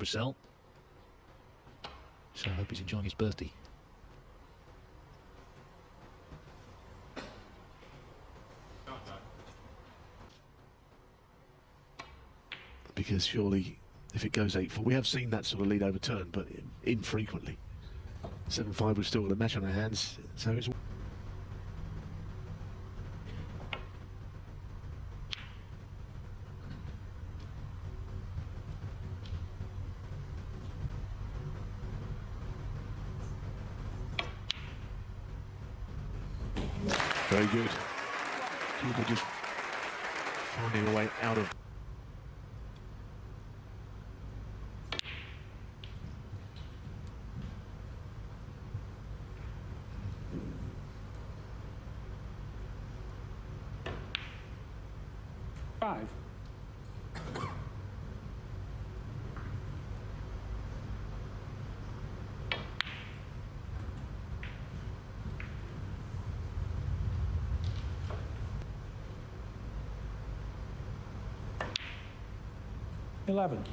Brazil. So I hope he's enjoying his birthday. Because surely, if it goes 8-4, we have seen that sort of lead overturned, but infrequently. 7-5, we've still got a match on our hands, so it's... Very good. People just finding a way out of... Five. Eleven.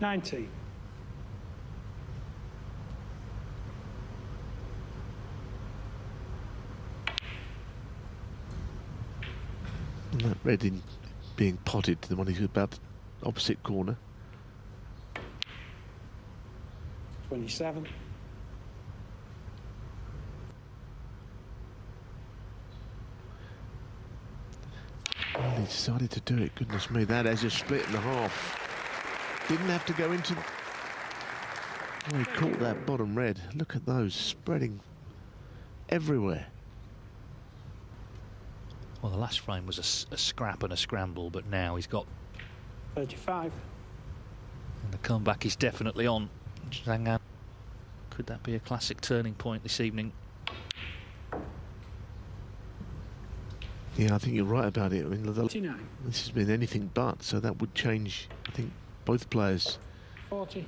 $90. And that red in being potted to the one who's about the opposite corner. 27. Well, he decided to do it. Goodness me, that has a split in the half. Didn't have to go into... Oh, he caught that bottom red. Look at those spreading everywhere. Well, the last frame was a scrap and a scramble, but now he's got... 35. And the comeback is definitely on. Hang on. Could that be a classic turning point this evening? Yeah, I think you're right about it. I mean, 29. this has been anything but, so that would change, I think, both players' 40.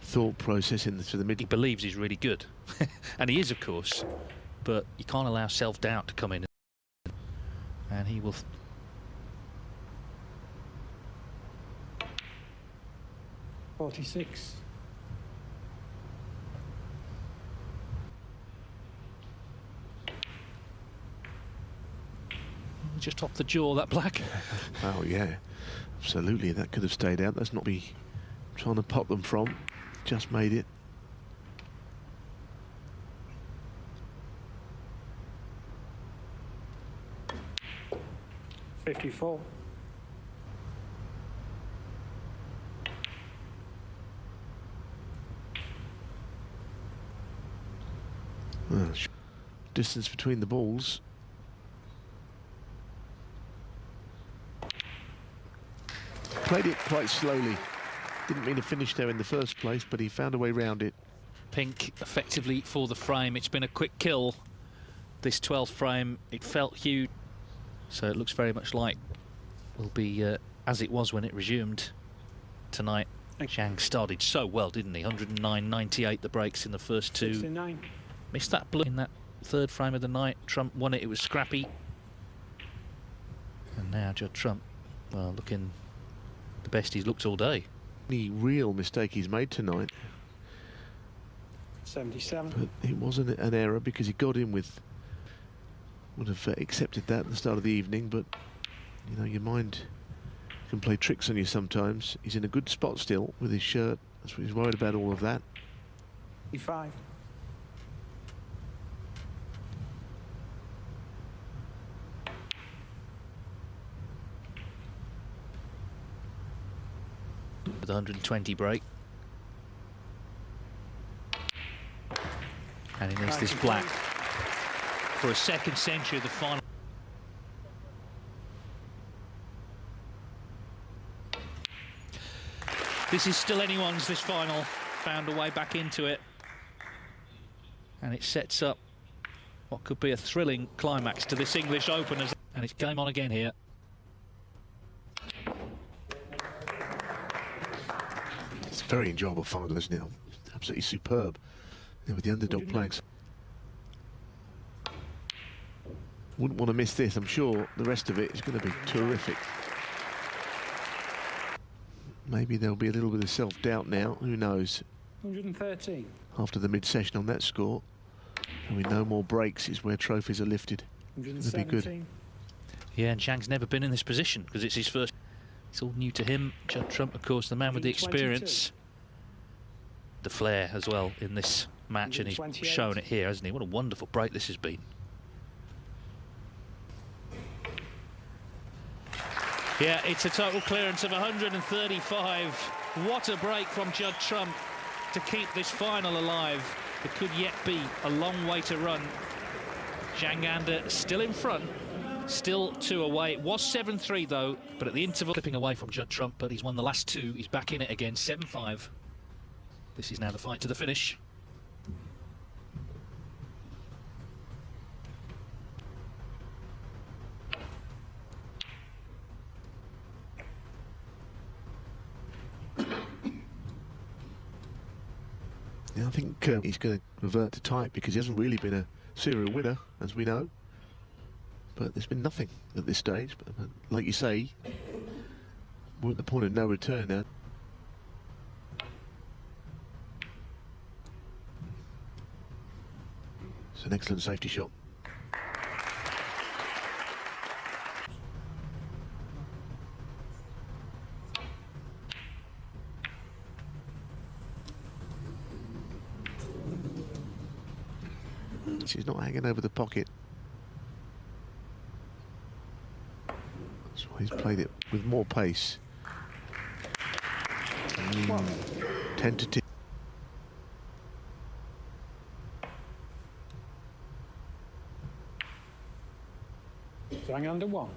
thought process in the mid. He believes he's really good, and he is, of course, but you can't allow self-doubt to come in, and he will. 46. Just off the jaw, that black. Oh yeah, absolutely. That could have stayed out. That's not be trying to pop them from. Just made it. $54. Distance between the balls. Played it quite slowly. Didn't mean to finish there in the first place, but he found a way round it. Pink effectively for the frame. It's been a quick kill. This 12th frame, it felt huge. So it looks very much like will be as it was when it resumed tonight. Zhang started so well, didn't he? 109.98 the breaks in the first two. 69. Missed that blue in that third frame of the night. Trump won it. It was scrappy. And now Judd Trump, well, looking the best he's looked all day. The real mistake he's made tonight. 77. But it wasn't an error because he got in with... Would have accepted that at the start of the evening, but you know, your mind can play tricks on you sometimes. He's in a good spot still with his shirt. That's what he's worried about, all of that. 55. With 120 break. And he needs this black. For a second century, the final. This is still anyone's, this final. Found a way back into it. And it sets up what could be a thrilling climax to this English Open. And it's game on again here. very enjoyable final, isn't it? Absolutely superb. Yeah, with the underdog playing. Wouldn't want to miss this. I'm sure the rest of it is going to be terrific. Maybe there'll be a little bit of self-doubt now. Who knows? 113. After the mid-session on that score, and with no more breaks is where trophies are lifted. It's going to be good. Yeah, and Zhang's never been in this position because it's his first. It's all new to him. Judd Trump, of course, the man with the experience. The flair as well in this match, and he's shown it here, hasn't he? What a wonderful break this has been. Yeah, it's a total clearance of 135. What a break from Judd Trump to keep this final alive. There could yet be a long way to run. Zhang Anda still in front, still 2 away. It was 7-3 though, but at the interval, clipping away from Judd Trump, but he's won the last 2. He's back in it again, 7-5. This is now the fight to the finish. Yeah, I think he's going to revert to type because he hasn't really been a serial winner, as we know. But there's been nothing at this stage. But like you say, we're at the point of no return now. It's an excellent safety shot. She's not hanging over the pocket. That's why he's played it with more pace. Tentative. Zhang under 1.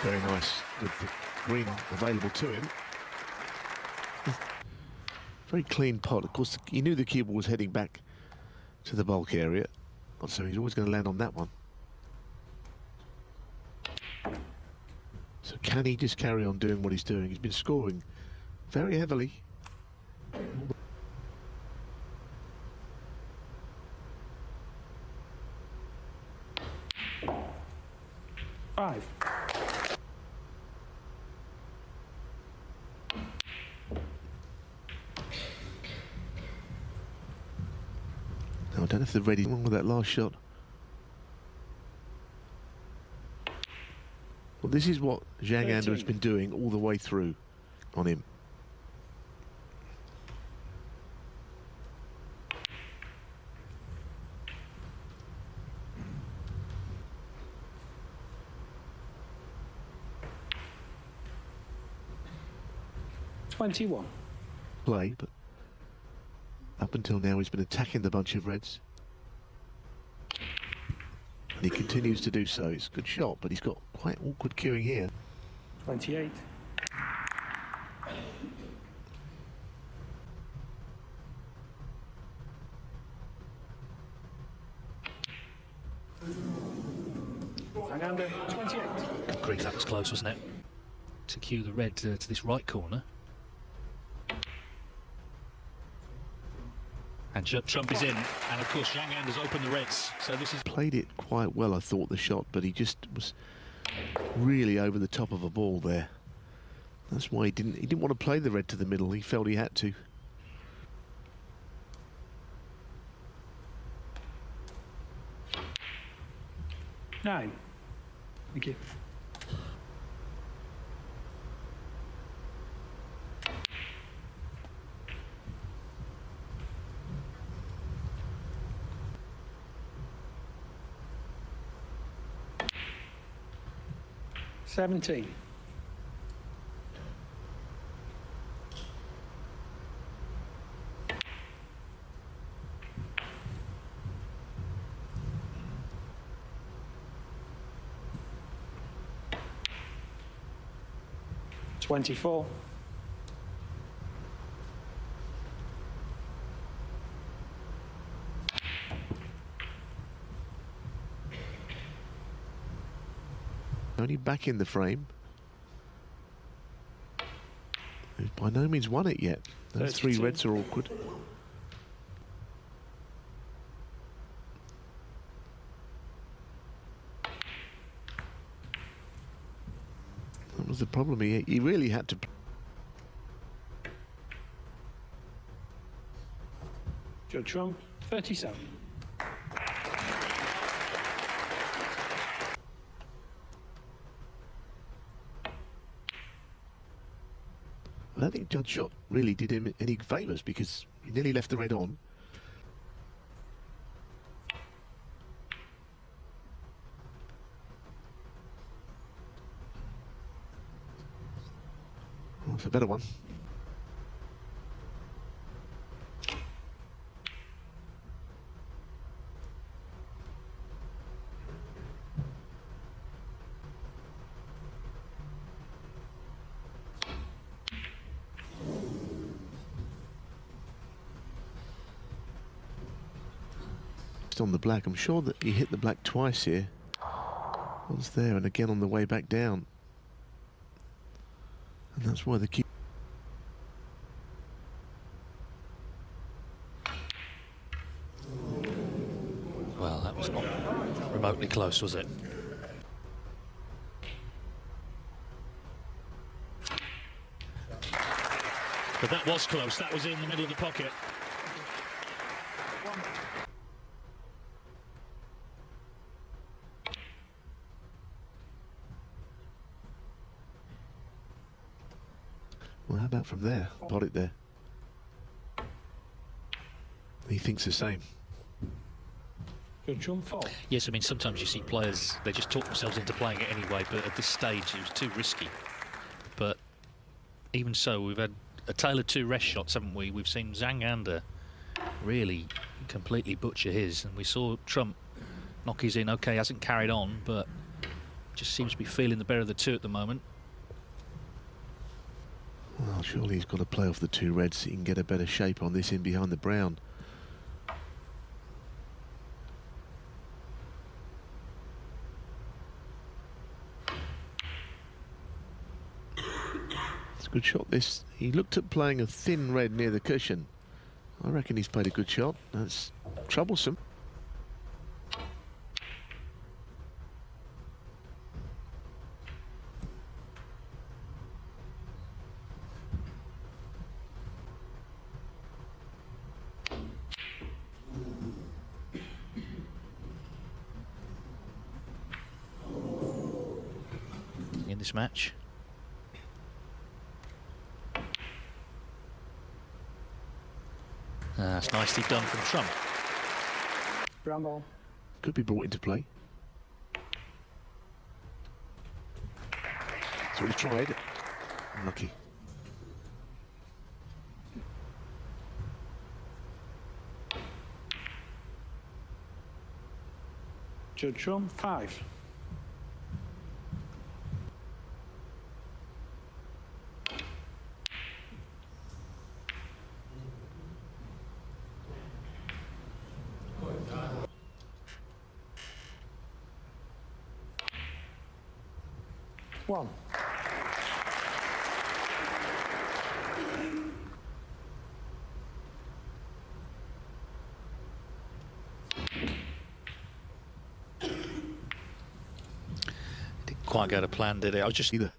Very nice with the green available to him. Very clean pot. Of course, he knew the cue ball was heading back to the bulk area, so he's always going to land on that one. So can he just carry on doing what he's doing? He's been scoring very heavily. Five. No, I don't know if they're ready with that last shot. Well, this is what Zhang Anda has been doing all the way through on him. Play, but up until now he's been attacking the bunch of reds. And he continues to do so. It's a good shot, but he's got quite awkward cueing here. 28. Zhang Anda, 28. Good grief, that was close, wasn't it? To cue the red to this right corner. And Judd Trump is in, and of course Zhang Anda's opened the reds, so this is... Played it quite well, I thought, the shot, but he just was really over the top of a ball there. That's why he didn't want to play the red to the middle. He felt he had to. Nine. Thank you. $17. $24. only back in the frame. He's by no means won it yet. Those 3 32. reds are awkward. That was the problem. He really had to. Judd Trump, 37. I don't think Judd shot really did him any favours because he nearly left the red on. Oh, it's a better one. On the black, I'm sure that he hit the black twice here. Once there and again on the way back down. And that's why the key. Well, that was not remotely close, was it? But that was close. That was in the middle of the pocket. Well, how about from there? Got it there. He thinks the same. Judd Trump, 4. Yes, I mean, sometimes you see players, they just talk themselves into playing it anyway, but at this stage it was too risky. But even so, we've had a tale of 2 rest shots, haven't we? We've seen Zangander really completely butcher his, and we saw Trump knock his in. Okay, hasn't carried on, but just seems to be feeling the better of the 2 at the moment. Well, surely he's got to play off the 2 reds so he can get a better shape on this in behind the brown. It's a good shot, this. He looked at playing a thin red near the cushion. I reckon he's played a good shot. That's troublesome. In this match. That's nicely done from Trump. Brown ball. Could be brought into play. That's what he tried. Unlucky. Judd Trump, 5. One. Didn't quite go to plan, did it? I was just Either.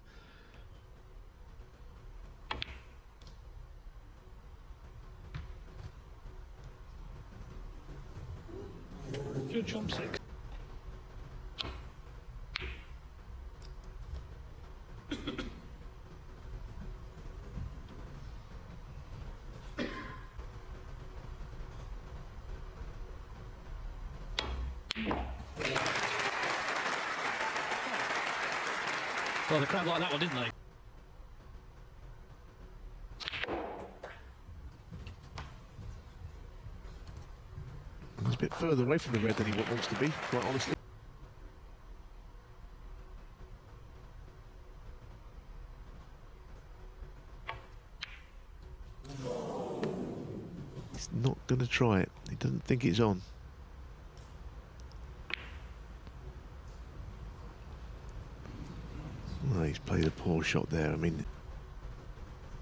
Judd Trump, 6. Well, the crowd liked that one, didn't they? He's a bit further away from the red than he wants to be, quite honestly. He's not going to try it. He doesn't think it's on. he's played a poor shot there. I mean,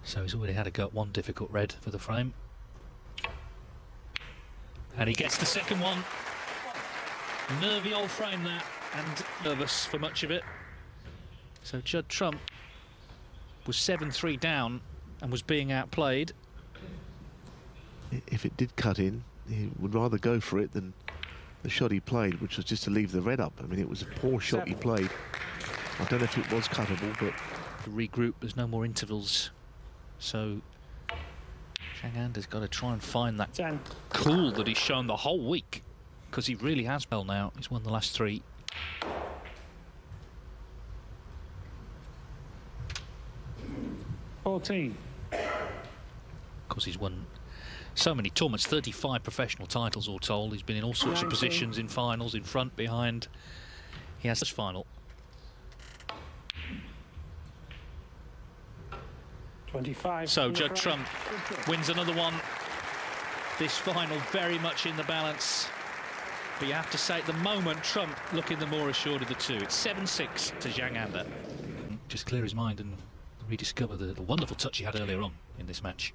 So he's already had a go at one difficult red for the frame. And he gets the second one. Nervy old frame that, and nervous for much of it. So Judd Trump was 7-3 down and was being outplayed. if it did cut in, he would rather go for it than the shot he played, which was just to leave the red up. I mean, it was a poor shot he played. I don't know if it was cuttable, but... To regroup, there's no more intervals. So Zhang Anda's got to try and find that 10. cool that he's shown the whole week, because he really has well now. He's won the last 3. 14. Of course, he's won so many tournaments, 35 professional titles all told. He's been in all sorts of 19. positions, in finals, in front, behind. He has this final. 25. So Judd Trump wins another one. This final very much in the balance. But you have to say, at the moment, Trump looking the more assured of the two. It's 7-6 to Zhang Anda. Just clear his mind and rediscover the wonderful touch he had earlier on in this match.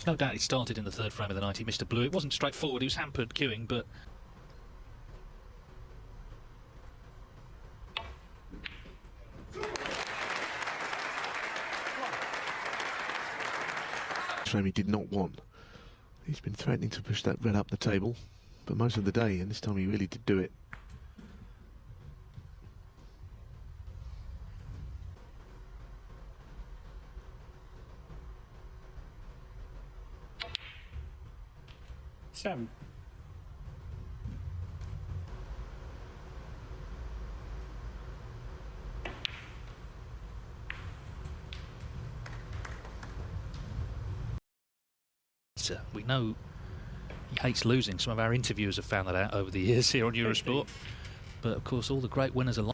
No doubt he started in the third frame of the night. He missed a blue. It wasn't straightforward. He was hampered queuing, but... frame he did not want. He's been threatening to push that red up the table, but most of the day, and this time he really did do it. Seven. We know he hates losing. Some of our interviewers have found that out over the years here on Eurosport. But of course, all the great winners are.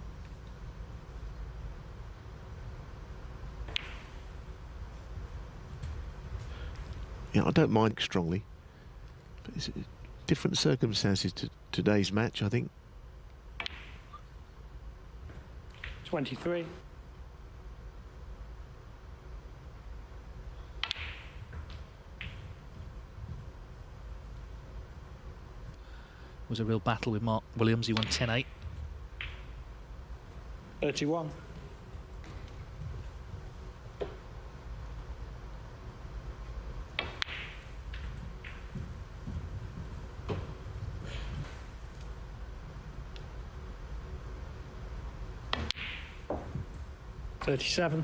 Yeah, I don't mind strongly, but it's different circumstances to today's match, I think. 23. Was a real battle with Mark Williams. He won 10-8. 31. $37.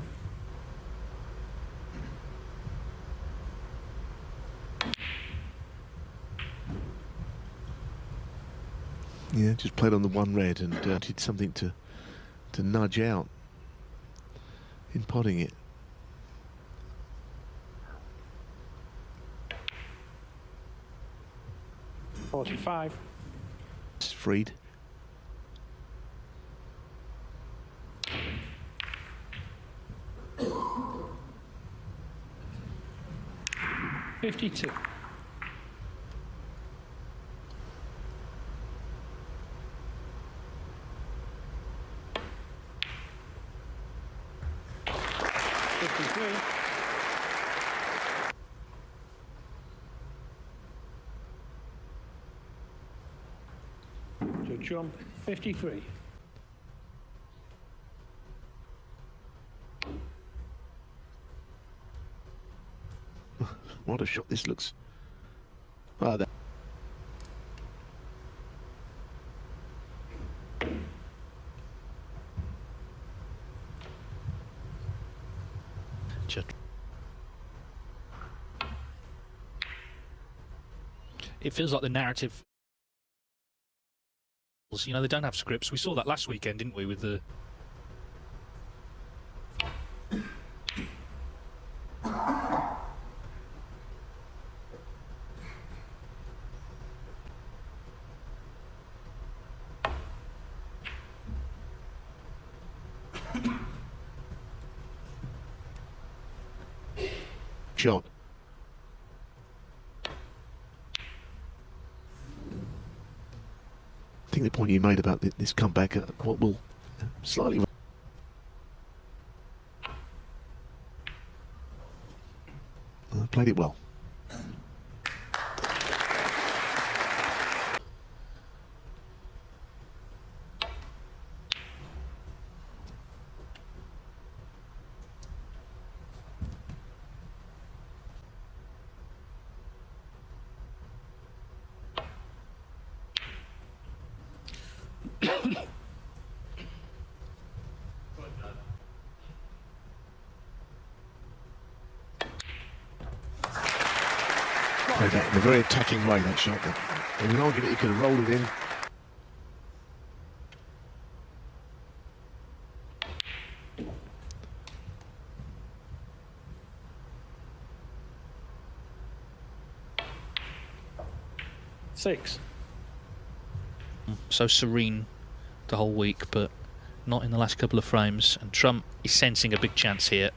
Yeah, just played on the one red and did something to nudge out in potting it. $45. It's freed. $52. Judd Trump, 53. What a shot this looks. Ah, that. It feels like the narrative, you know, they don't have scripts. We saw that last weekend, didn't we, with the... Shot. I think the point you made about this comeback, what will slightly Played it well. Played that in a very attacking way, that shot. There was an argument he could have rolled it in. Six. So serene the whole week, but not in the last couple of frames. And Trump is sensing a big chance here.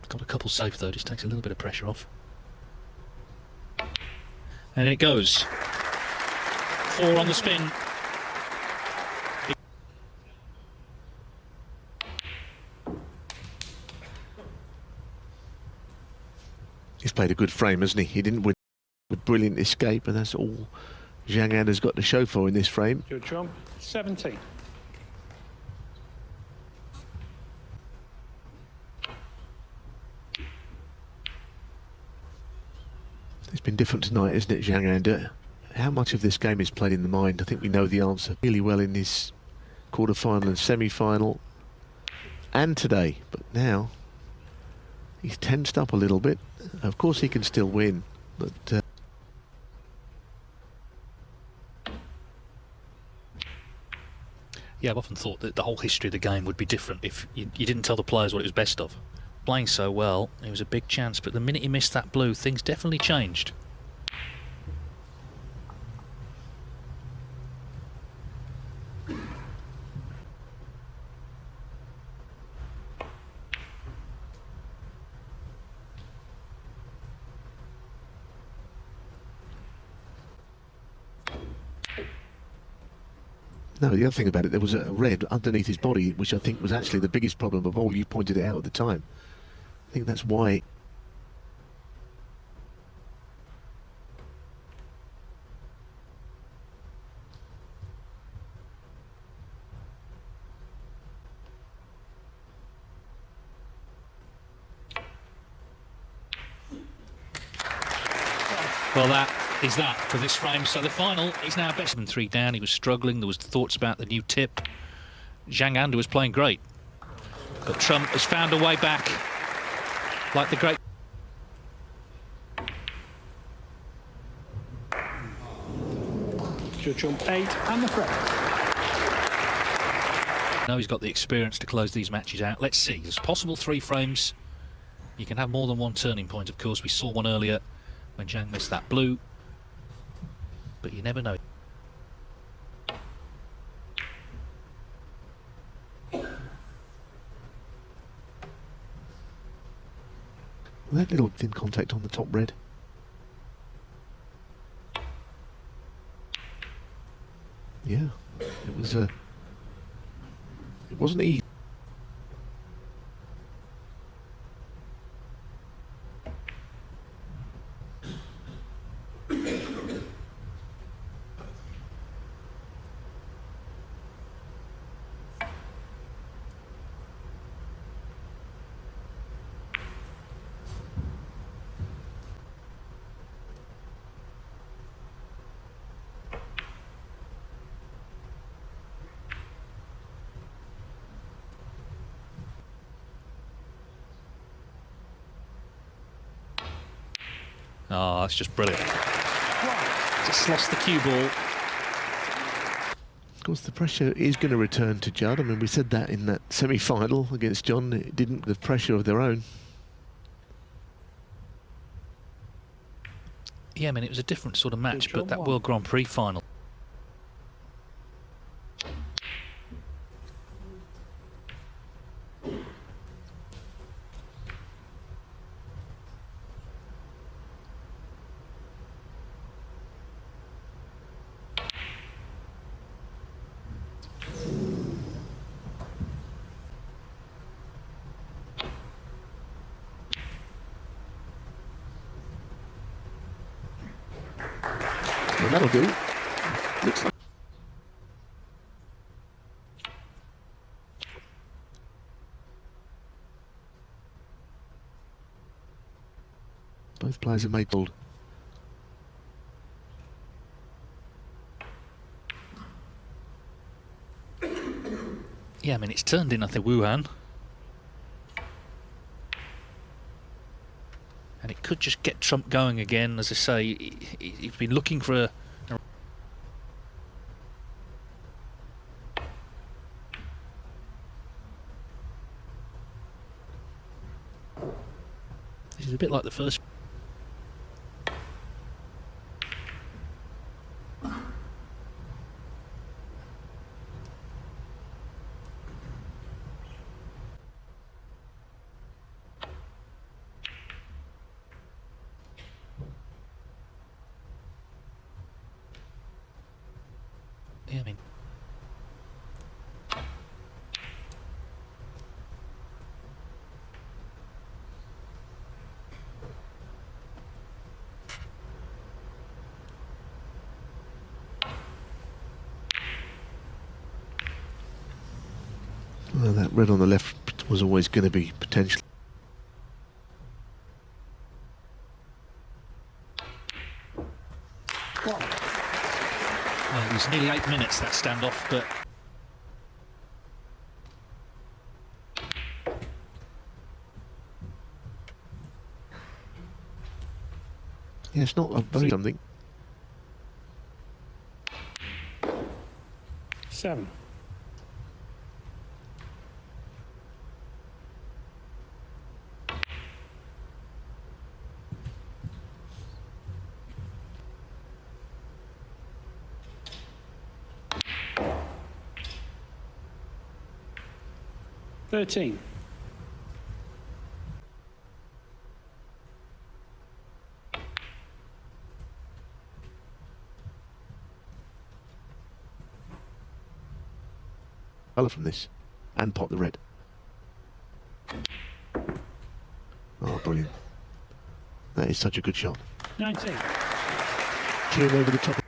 Got a couple safe though, just takes a little bit of pressure off. And it goes. 4 on the spin. He's played a good frame, hasn't he? He didn't win with brilliant escape, and that's all Zhang An has got to show for in this frame. Judd Trump, 17. It's been different tonight, isn't it, Zhang An? How much of this game is played in the mind? I think we know the answer really well in this quarter-final and semi-final and today. But now he's tensed up a little bit. Of course he can still win, but Yeah, I've often thought that the whole history of the game would be different if you didn't tell the players what it was best of. Playing so well, it was a big chance, but the minute he missed that blue, things definitely changed. no, the other thing about it, there was a red underneath his body, which I think was actually the biggest problem of all. You pointed it out at the time. I think that's why. Well, that is that for this frame. So the final is now best than 3 down. He was struggling. There was thoughts about the new tip. Zhang An was playing great, but Trump has found a way back, like the great. Judd Trump, 8 and the frame. Now he's got the experience to close these matches out. Let's see. There's possible 3 frames. You can have more than one turning point, of course. We saw one earlier when Zhang missed that blue, but you never know. That little thin contact on the top red. Yeah, it wasn't easy. Oh, that's just brilliant. Just lost the cue ball. Of course, the pressure is going to return to Judd. I mean, we said that in that semi-final against John. It didn't, the pressure of their own. Yeah, I mean, it was a different sort of match, but that World Grand Prix final. Well, that'll do. Looks like both players have made bold. Yeah, I mean, it's turned in, I think, Wuhan. And it could just get Trump going again. As I say, he's been looking for a... This is a bit like the first... Yeah, I mean... Well, that red on the left was always going to be potentially. Well, it was nearly 8 minutes, that standoff, but... Yeah, it's not a very something. 7. Thirteen. Colour from this and pop the red. Oh, brilliant. That is such a good shot. 19. Cheering over the top.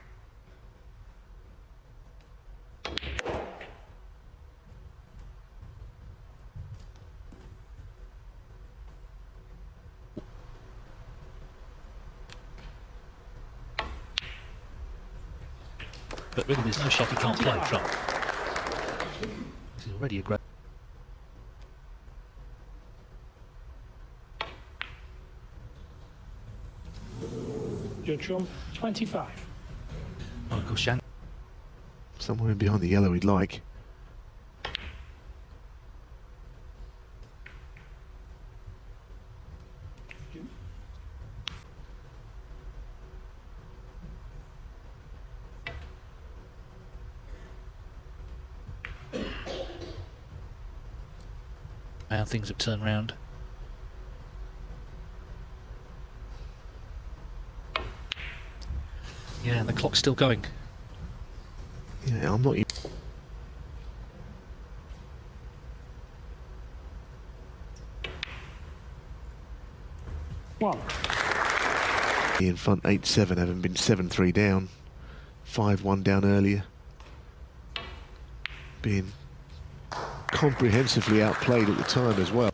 But really, there's no shot he can't play, Trump. He's already a great... Judd Trump, 25. Michael Shank. Somewhere in behind the yellow he'd like. How things have turned round. Yeah, and the clock's still going. Yeah, I'm not even. One. In front 8-7, having been 7-3 down, 5-1 down earlier. Being comprehensively outplayed at the time as well.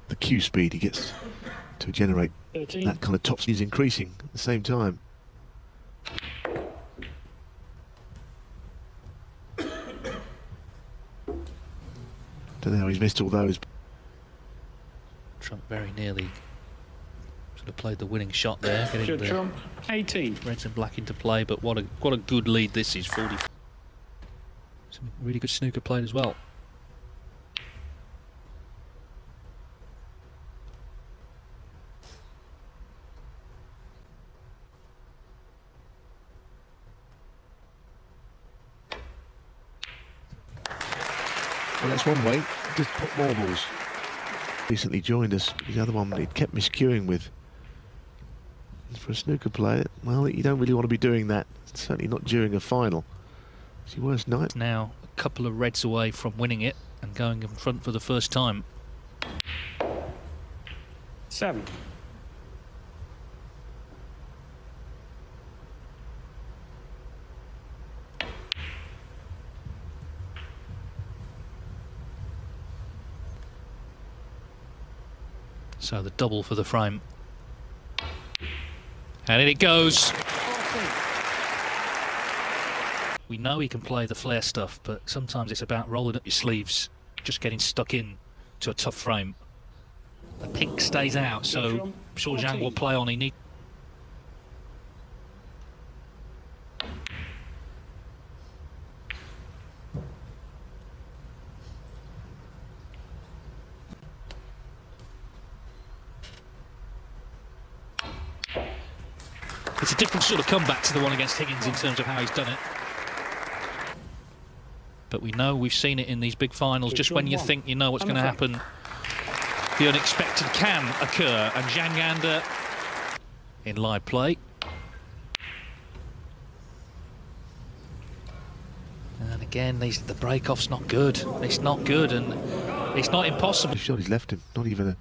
The cue speed he gets to generate 13. that kind of top speed is increasing at the same time. Don't know how he's missed all those. Trump very nearly sort of played the winning shot there, getting Judd the Trump, 18. reds and black into play. But what a good lead this is. 40. Some really good snooker played as well. Well, that's one way. Just put more balls. Recently joined us. The other one it kept miscuing with. For a snooker player, well, you don't really want to be doing that. Certainly not during a final. It's your worst night. Now a couple of reds away from winning it and going in front for the first time. 7. So the double for the frame. And in it goes. 14. We know he can play the flair stuff, but sometimes it's about rolling up your sleeves, just getting stuck in to a tough frame. The pink stays out, so I'm sure Zhang will play on. He needs. It's a different sort of comeback to the one against Higgins in terms of how he's done it. But we know, we've seen it in these big finals, just when you think you know what's going to happen, the unexpected can occur. And Zhang Anda in live play. And again, the break-off's not good. It's not good, and it's not impossible. The shot he's left him, not even a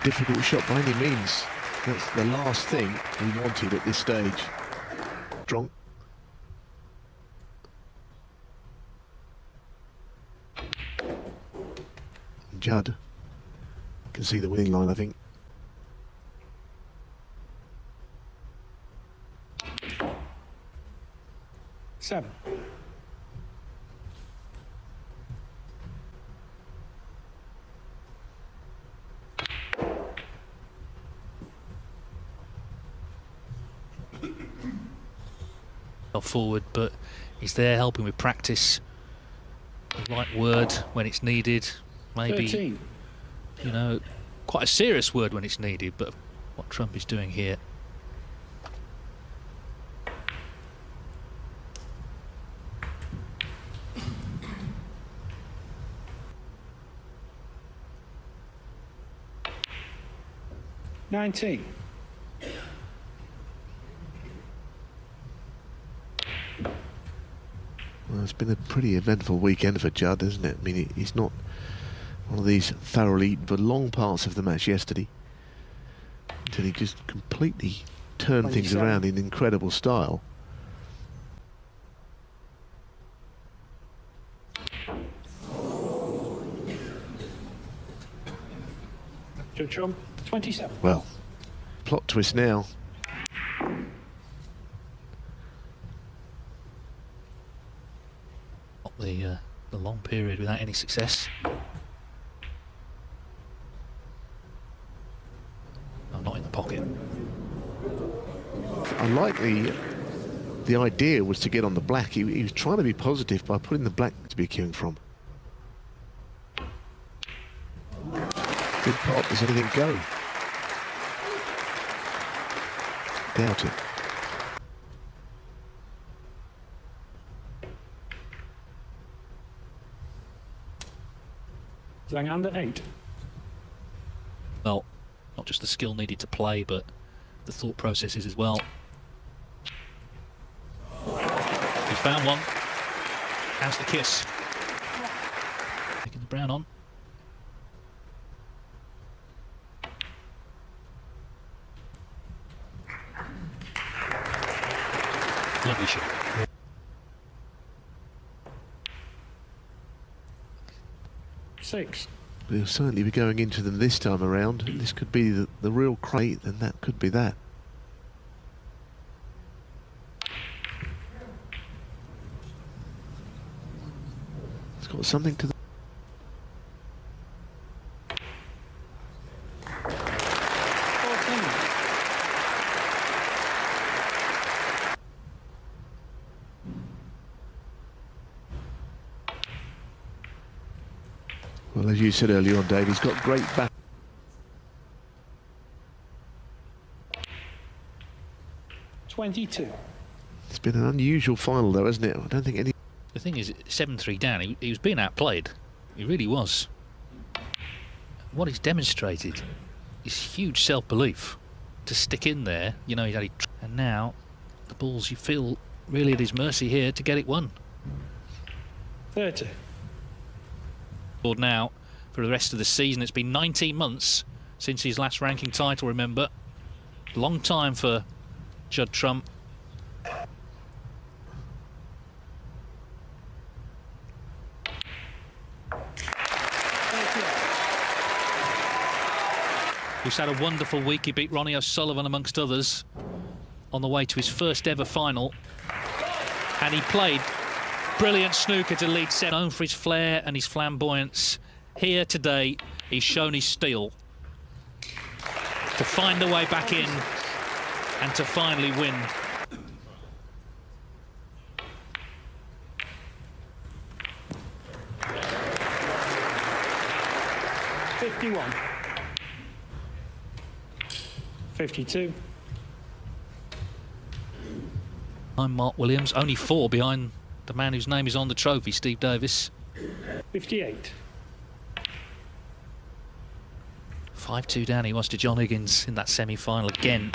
difficult shot by any means. That's the last thing we wanted at this stage. Strong. Judd can see the winning line, I think. Seven. Forward, but he's there helping with practice. The right word when it's needed. Maybe 13. You know, quite a serious word when it's needed, but what Trump is doing here. $19. Well, it's been a pretty eventful weekend for Judd, isn't it? I mean, he's not one of these thoroughly but long parts of the match yesterday until he just completely turned things around in incredible style. Judd Trump, 27. Well, plot twist now. The long period without any success. I'm not in the pocket. I like the idea was to get on the black. He was trying to be positive by putting the black to be queuing from. Good pot. Does anything go? Doubt it. Zhang Anda, 8. Well, not just the skill needed to play, but the thought processes as well. He's found one. How's the kiss? Taking the brown on. Lovely shot. $6. We'll certainly be going into them this time around. This could be the real crate, and that could be that. It's got something to the... Well, as you said earlier on, Dave, he's got great back. 22. It's been an unusual final, though, hasn't it? I don't think any... The thing is, 7-3 down, he was being outplayed. He really was. What he's demonstrated is huge self-belief to stick in there. You know, and now the balls, you feel really at his mercy here to get it won. 30. Now for the rest of the season. It's been 19 months since his last ranking title, remember. Long time for Judd Trump. Who's had a wonderful week. He beat Ronnie O'Sullivan amongst others on the way to his first ever final, and he played brilliant snooker to lead set. Known for his flair and his flamboyance, here today he's shown his steel to find the way back in and to finally win. $51. 52. I'm Mark Williams, only 4 behind the man whose name is on the trophy, Steve Davis. 58. 5-2 down he was to John Higgins in that semi-final again.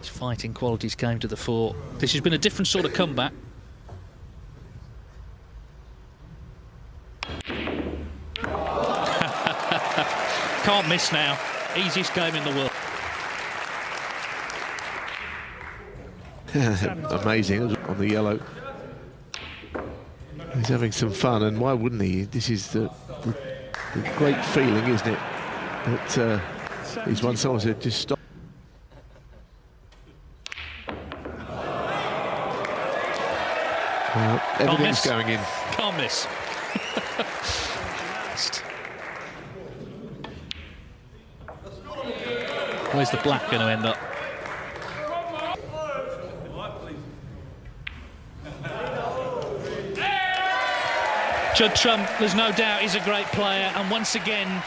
His fighting qualities came to the fore. This has been a different sort of comeback. Can't miss now. Easiest game in the world. Amazing on the yellow. He's having some fun, and why wouldn't he? This is the great feeling, isn't it? That he's won. Someone said just stop. Well, everything's going in. Can't miss. Where's the black going to end up? Judd Trump, there's no doubt he's a great player, and once again